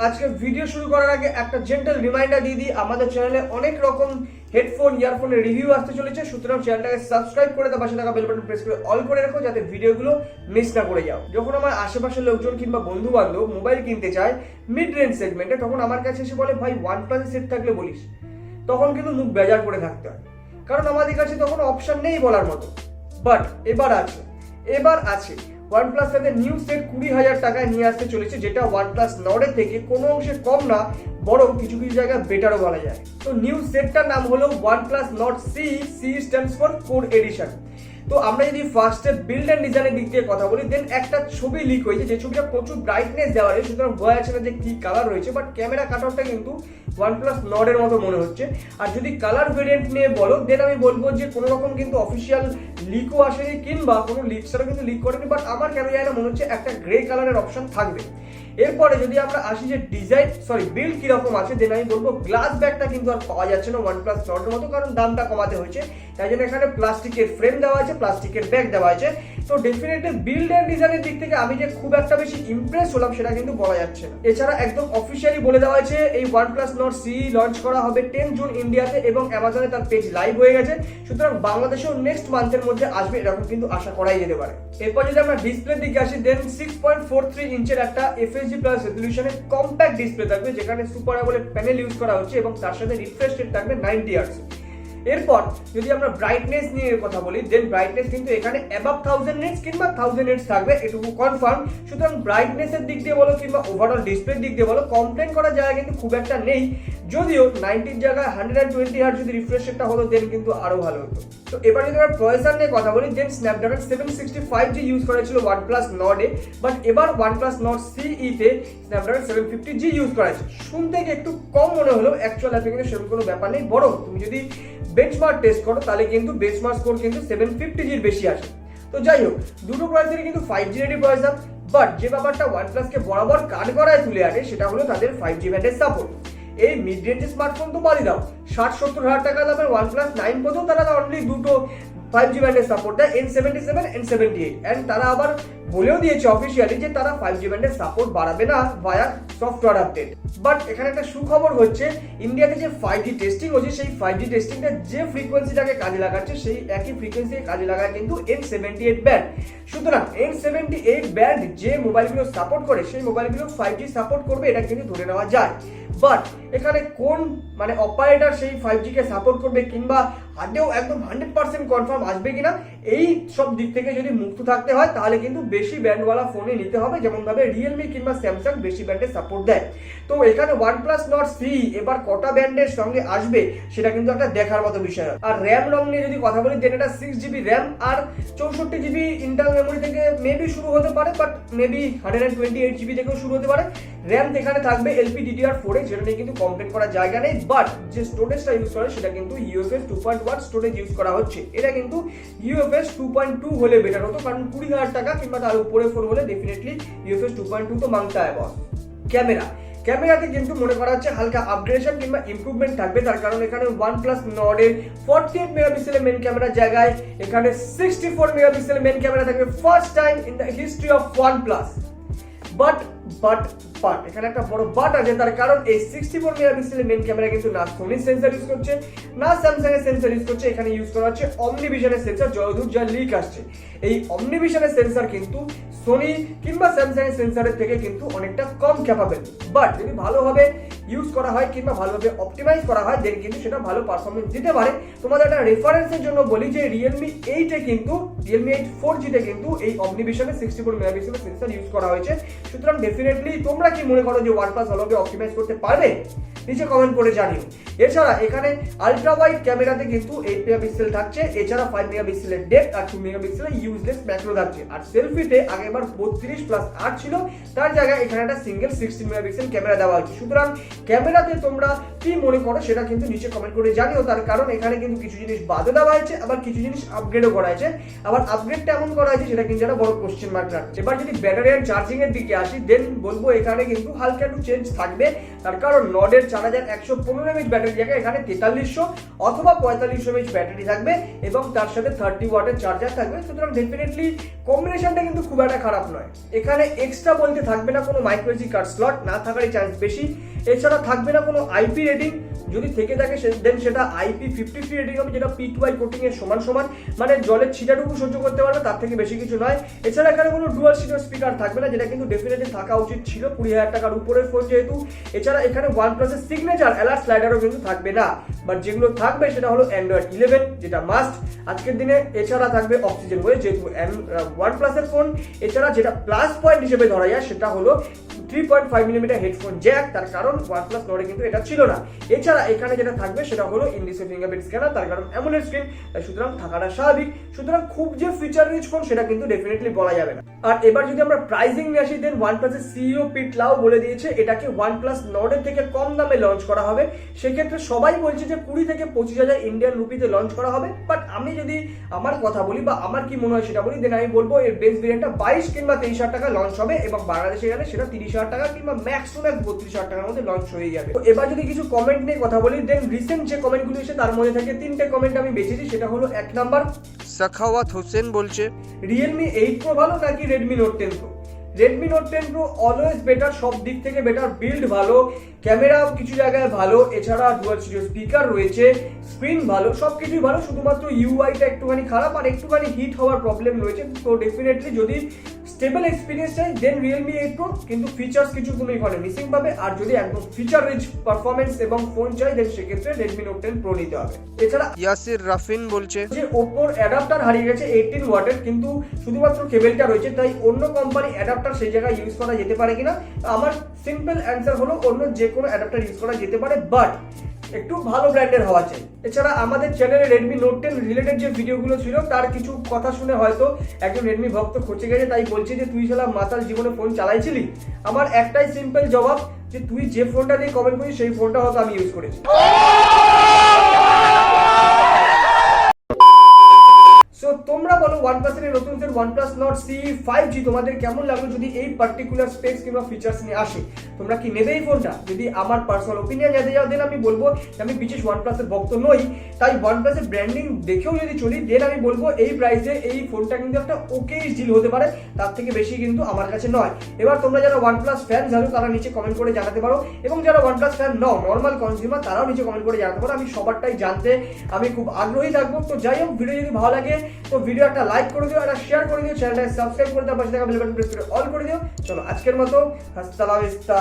আজকে ভিডিও শুরু করার আগে একটা জেন্টাল রিমাইন্ডার দিয়ে দিই, আমাদের চ্যানেলে অনেক রকম হেডফোন ইয়ারফোনের রিভিউ আসতে চলেছে, সুতরাং চ্যানেলটাকে সাবস্ক্রাইব করে তার পাশে থাকা বেল বাটন প্রেস করে অল করে রাখো যাতে ভিডিওগুলো মিস না করে যাও। যখন আমার আশেপাশের লোকজন কিংবা বন্ধু বান্ধব মোবাইল কিনতে চায় মিড রেঞ্জ সেগমেন্টে, তখন আমার কাছে এসে বলে ভাই OnePlus সেট থাকলে বলিস। তখন কিন্তু মুখ বেজার করে থাকতে হয়, কারণ আমাদের কাছে তখন অপশন নেই বলার মতো। বাট এবার আছে OnePlus তাদের নিউ সেট 20,000 টাকায় নিয়ে আসতে চলেছে, যেটা OnePlus নর্ডের থেকে কোনো অংশে কম না, বরং কিছু কিছু জায়গায় বেটারও বলা যায়। তো নিউ সেটটার নাম হলো OnePlus Nord C stands for core edition. তো আমরা যদি ফার্স্টে বিল্ড অ্যান্ড ডিজাইনের দিক দিয়ে কথা বলি, দেন একটা ছবি লিক হয়েছে, যে ছবিটা প্রচুর ব্রাইটনেস দেওয়া রয়েছে, সুতরাং বোঝা যাচ্ছে না যে কি কালার রয়েছে, বাট ক্যামেরা কাটআউটটা কিন্তু OnePlus নর্ডের মতো মনে হচ্ছে। আর যদি কালার ভেরিয়েন্ট নিয়ে বলো, দেন আমি বলবো যে কোনো রকম কিন্তু অফিসিয়াল লিকও আসেনি কিংবা কোনো লিকসারও কিন্তু লিক করেনি, বাট আমার কেন জানি না মনে হচ্ছে একটা গ্রে কালারের অপশন থাকবে। এরপরে যদি আমরা আসি যে বিল্ড কিরকম আছে, দেন আমি বলবো গ্লাস ব্যাগটা কিন্তু আর পাওয়া যাচ্ছে না OnePlus নর্ডের মতো, কারণ দামটা কমাতে হয়েছে, তাই জন্য এখানে প্লাস্টিকের ফ্রেম দেওয়া আছে, প্লাস্টিকের ব্যাগ দেওয়া আছে। তো ডেফিনেটলি বিল্ড অ্যান্ড ডিজাইনের দিক থেকে আমি যে খুব একটা বেশি ইমপ্রেস হলাম সেটা কিন্তু বলা যাচ্ছে না। এছাড়া একদম অফিসিয়ালি বলে দেওয়া হয়েছে এই OnePlus Nord C লঞ্চ করা হবে 10 জুন ইন্ডিয়াতে, এবং অ্যামাজনে তার পেজ লাইভ হয়ে গেছে, সুতরাং বাংলাদেশেও নেক্সট মান্থের মধ্যে আসবে এরকম কিন্তু আশা করাই যেতে পারে। এরপর যদি আমরা ডিসপ্লের দিকে আসি, দেন 6.43 ইঞ্চের একটা FHD প্লাস রেজলিউশনের কম্প্যাক্ট ডিসপ্লে থাকবে, যেখানে সুপার অ্যামোলেড প্যানেল ইউজ করা হচ্ছে এবং তার সাথে রিফ্রেশ রেট থাকবে 90 হার্টজ। এরপর যদি আমরা ব্রাইটনেস নিয়ে কথা বলি, দেন ব্রাইটনেস কিন্তু এখানে অ্যাবাভ 1000 নিটস কিংবা 1000 নিটস থাকবে, এটুকু কনফার্ম। সুতরাং ব্রাইটনেসের দিক দিয়ে বলো কিংবা ওভারঅল ডিসপ্লের দিক দিয়ে বলো, কমপ্লেন করার জায়গা কিন্তু খুব একটা নেই, যদিও 90 জায়গায় 120 হার্টজ যদি রিফ্রেশ রেটটা হতো দেন কিন্তু আরো ভালো হতো। তো এবার যদি আমরা প্রসেসর নিয়ে কথা বলি, দেন স্ন্যাপড্রাগন 765G ইউজ করেছিল OnePlus নর্ডে, বাট এবার OnePlus Nord CE তে স্ন্যাপড্রাগন 750G ইউজ করা হয়েছে। শুনতে একটু কম মনে হলো, অ্যাকচুয়াল অ্যাপ্লিকেশনে সেরকম কোনো ব্যাপার নেই, বরং তুমি যদি বেঞ্চমার্ক টেস্ট করো তাহলে কিন্তু বেঞ্চমার্ক স্কোর কিন্তু 750G এর বেশি আসে। তো যাই হোক, দুটো প্রসেসরই কিন্তু 5G রেডি প্রসেসর, বাট যে ব্যাপারটা OnePlus কে বরাবর কাট করায় তুলে আনে সেটা হলো তাদের 5G ব্যান্ডের সাপোর্ট। এই মিড রেঞ্জের স্মার্টফোন তো বাদই দাও, 60-70 হাজার টাকা দামের OnePlus 9 পর্যন্ত তারা অনলি দুটো 5G ব্যান্ডের সাপোর্ট দেয়, N77 N78, এন্ড তারা আবার বলেও দিয়েছে অফিসিয়ালি যে তারা 5G ব্যান্ডের সাপোর্ট বাড়াবে না ভায়া সফটওয়্যার আপডেট। বাট এখানে একটা সুখবর হচ্ছে, ইন্ডিয়াতে যে 5G টেস্টিং হচ্ছে, সেই 5G টেস্টিংটা যে ফ্রিকোয়েন্সিটাকে কাজে লাগাচ্ছে সেই একই ফ্রিকোয়েন্সিকে কাজে লাগায় কিন্তু N78 ব্যান্ড। সুতরাং N78 ব্যান্ড যে মোবাইলগুলো সাপোর্ট করে সেই মোবাইলগুলো 5G সাপোর্ট করবে, এটা কিন্তু ধরে নেওয়া যায়। বাট এখানে কোন অপারেটর সেই 5G কে সাপোর্ট করবে কিংবা আদেও একদম 100% কনফার্ম আসবে কিনা, এই সব দিক থেকে যদি মুক্ত থাকতে হয় তাহলে কিন্তু বেশি ব্যান্ডওয়ালা ফোনে নিতে হবে, যেমন ভাবে রিয়েলমি কিংবা স্যামসাং বেশি ব্যান্ডের সাপোর্ট দেয়। তো এখানে OnePlus Nord C এবার কটা ব্যান্ডের সঙ্গে আসবে সেটা কিন্তু একটা দেখার মতো বিষয়। আর র্যাম রম নিয়ে যদি কথা বলি, দেন এটা 6GB র্যাম আর 64GB ইন্টারনাল মেমোরি থেকে মেবি শুরু হতে পারে, বাট মেবি 128GB থেকেও শুরু হতে পারে। র্যাম এখানে থাকবে LPDDR4 যেটা নিয়ে কিন্তু কমপ্লেন করার জায়গা নেই, বাট যে স্টোরেজটা ইউজ করে সেটা কিন্তু UFS 2.1 স্টোরেজ ইউজ করা হচ্ছে। এটা কিন্তু UFS 2.2 হলে বেটার হতো, কারণ 20,000 টাকা কিংবা তার উপরে ফোন হলে ডেফিনেটলি UFS 2.2 তো মাংতা হয় বস। ক্যামেরাতে কিন্তু মনে করা হচ্ছে হালকা আপগ্রেডেশন কিংবা ইমপ্রুভমেন্ট থাকবে, তার কারণ এখানে OnePlus Nord এর 48 মেগাপিক্সেলের মেন ক্যামেরার জায়গায় এখানে 64 মেগাপিক্সেলের মেন ক্যামেরা থাকবে, first time in the history of OnePlus। But এখানে একটা বড় বাট আছে, তার কারণ এই 64 মেগাপিক্সেলের মেন ক্যামেরা কিন্তু না সোনি সেন্সর ইউজ করছে না স্যামসাং এর সেন্সর ইউজ করছে, এখানে ইউজ করা হচ্ছে অমনিভিশনের সেন্সর, যতদূর যা লিক আসছে। এই অমনিভিশনের সেন্সর কিন্তু সোনি কিংবা স্যামসাং এর সেন্সরের থেকে কিন্তু অনেকটা কম ক্যাপাবল, বাট যদি ভালোভাবে ইউজ করা হয় কিংবা ভালোভাবে অপটিমাইজ করা হয় দেন কিন্তু সেটা ভালো পারফরমেন্স দিতে পারে। তোমাদের একটা রেফারেন্সের জন্য বলি যে Realme 8 4G তে কিন্তু এই অমনিভিশনের 64 মেগাপিক্সেলের সেন্সর ইউজ করা হয়েছে। সুতরাং ডেফিনেটলি তোমরা কি মনে করো যে OnePlus ভালোভাবে অপটিমাইজ করতে পারবে? নিচে কমেন্ট করে জানিও। এছাড়া এখানে আলট্রা ওয়াইড ক্যামেরাতে কিন্তু 8 মেগাপিক্সেল থাকছে, এছাড়া 5 মেগাপিক্সেলের ডেপথ আর 2 মেগাপিক্সেলের ইউজলেস ম্যাক্রো থাকছে। আর সেলফিতে আগেবার 32+8 ছিল, তার জায়গায় এখানে একটা সিঙ্গেল 16 মেগাপিক্সেল ক্যামেরা দেওয়া হচ্ছে। সুতরাং ক্যামেরাতে তোমরা কি মনে করো সেটা কিন্তু নিচে কমেন্ট করে জানিও, তার কারণ এখানে কিন্তু কিছু জিনিস বাদে দেওয়া হয়েছে, আবার কিছু জিনিস আপগ্রেডও করা হয়েছে। আবার আপগ্রেডটা এমন করা হয়েছে সেটা কিন্তু একটা বড় কোশ্চেন মার্ক রাখছে। এবার যদি ব্যাটারি এন্ড চার্জিং এর দিকে আসি, দেন বলবো এখানে কিন্তু হালকা একটু চেঞ্জ থাকবে, তার কারণ নর্ডের 4115 mAh ব্যাটারি জায়গায় এখানে 4300 অথবা 4500 mAh ব্যাটারি থাকবে এবং তার সাথে 30 ওয়াটের চার্জার থাকবে। সুতরাং ডেফিনেটলি কম্বিনেশনটা কিন্তু খুব একটা খারাপ নয়। এখানে এক্সট্রা বলতে থাকবে না কোনো মাইক্রো এসডি কার্ড স্লট, না থাকারই চান্স বেশি। এছাড়া থাকবে না কোনো আইপি রেটিং, যদি থেকে থাকে দেন সেটা IP53 রেটিং হবে, যেটা P2I কোটিং এর সমান সমান, মানে জলের ছিটাটুকু সহ্য করতে পারবে, তার থেকে বেশি কিছু নয়। এছাড়া এখানে কোনো ডুয়াল স্টিরিও স্পিকার থাকবে না, যেটা কিন্তু ডেফিনেটলি থাকা উচিত ছিল 20,000 টাকার উপরের ফোন যেহেতু। এছাড়া এখানে OnePlus এর সিগনেচার অ্যালার্ট স্লাইডারও কিন্তু থাকবে না, বাট যেগুলো থাকবে সেটা হলো Android 11, যেটা মাস্ট আজকের দিনে। এছাড়া থাকবে অক্সিজেন ওয়েভ, যেহেতু OnePlus এর ফোন। এছাড়া যেটা প্লাস পয়েন্ট হিসেবে ধরা যায় সেটা হলো 3.5mm হেডফোন জ্যাক, তার কারণ OnePlus Nord কিন্তু এটা ছিল না। এছাড়া এখানে যেটা থাকবে সেটা হলো ইন-ডিসপ্লে ফিঙ্গারপ্রিন্ট স্ক্যানার, তার কারণ AMOLED স্ক্রিন, সুতরাং থাকাটা স্বাভাবিক। সুতরাং খুব যে ফিচার রিচ ফোন সেটা কিন্তু ডেফিনেটলি বলা যাবে না। আর এবার যদি আমরা প্রাইসিং নিয়ে আসি, দেন OnePlus এর সিইও পিট লাও বলে দিয়েছে এটাকে OnePlus Nord এর থেকে কম দামে লঞ্চ করা হবে। সেক্ষেত্রে সবাই বলছে যে 20 থেকে 25,000 ইন্ডিয়ান রুপিতে লঞ্চ করা হবে, বাট আমি যদি আমার কথা বলি বা আমার কি মনে হয় সেটা বলি, দেন আমি বলবো এর বেস ভেরিয়েন্টটা 22 কিংবা 23,000 টাকা লঞ্চ হবে এবং বাংলাদেশে গেলে সেটা 30,000 টাকা কিংবা ম্যাক্স টু ম্যাক্স 32,000 টাকার মধ্যে লঞ্চ হয়ে যাবে। তো এবার যদি কিছু কমেন্ট নিয়ে কথা বলি, দেন রিসেন্ট যে কমেন্টগুলো এসে তার মধ্যে থেকে 3টে কমেন্ট আমি বেছেছি। সেটা হলো 1 নাম্বার সাখাওয়াত হোসেন বলছে Realme 8 Pro ভালো নাকি Redmi Note 10 Pro? Redmi Note 10 Pro always better, সব দিক থেকে বেটার, বিল্ড ভালো, ক্যামেরা কিছু জায়গায় ভালো, এছাড়া ডুয়াল স্টিরিও স্পিকার রয়েছে, স্ক্রিন ভালো, সবকিছুই ভালো, শুধুমাত্র ইউআইটা একটুখানি খারাপ আর একটুখানি হিট হওয়ার প্রবলেম রয়েছে। তো ডেফিনেটলি যদি স্টেবল এক্সপিরিয়েন্স চাই দেন Realme 8 Pro, কিন্তু ফিচার্স কিছু তুমি এখানে মিসিং পাবে। আর যদি একদম ফিচার রিচ পারফরমেন্স এবং ফোন চাই দেন সেক্ষেত্রে Redmi Note 10 Pro নিতে হবে। এছাড়া ইয়াসির রাফিন বলছে যে ওপোর অ্যাডাপ্টার হারিয়ে গেছে 18 ওয়াটের, কিন্তু শুধুমাত্র কেবলটা রয়েছে, তাই অন্য কোম্পানি অ্যাডাপ্টার সেই জায়গায় ইউজ করা যেতে পারে কিনা। আমার সিম্পল অ্যান্সার হলো অন্য যে কোনো অ্যাডাপ্টার ইউজ করা যেতে পারে, বাট একটু ভালো ব্র্যান্ডের হওয়া চাই। এছাড়া আমাদের চ্যানেলে Redmi Note 10 রিলেটেড যে ভিডিওগুলো ছিল তার কিছু কথা শুনে হয়তো একজন রেডমি ভক্ত খচে গেছে, তাই বলছে যে তুই শালা মাতাল জীবনে ফোন চালাইছিলি। আমার একটাই সিম্পল জবাব, যে তুই যে ফোনটা দিয়ে কমেন্ট করিস সেই ফোনটা হয়তো আমি ইউজ করেছি। সো তোমরা বলো OnePlus এর নতুন যে OnePlus Nord CE 5G তোমাদের কেমন লাগলো যদি এই পার্টিকুলার স্পেস কিংবা ফিচার্স নিয়ে আসে? তোমরা কি নেবে এই ফোনটা? যদি আমার পার্সোনাল ওপিনিয়ন জানতে চাও দেন আমি বলবো আমি বিশেষ OnePlus এর ভক্ত নই, তাই OnePlus এর ব্র্যান্ডিং দেখেও যদি চলি দেন আমি বলবো এই প্রাইসে এই ফোনটা কিন্তু একটা ওকে ডিল হতে পারে, তার থেকে বেশি কিন্তু আমার কাছে নয়। এবার তোমরা যারা OnePlus ফ্যান জানো তারা নিচে কমেন্ট করে জানাতে পারো, এবং যারা OnePlus ফ্যান নও, নর্মাল কনজিউমার, তারাও নিচে কমেন্ট করে জানাতে পারো। আমি সবারটাই জানতে আমি খুব আগ্রহী থাকবো। তো যাই হোক, ভিডিও যদি ভালো লাগে তো ভিডিও একটা লাইক করে দিও, একটা শেয়ার করে দিও, চ্যানেলটাকে সাবস্ক্রাইব করে দাও, পাশে থাকা বেল বাটন প্রেস করে অল করে দিও। চলো আজকের মতো হাস্তা লা ভিস্তা।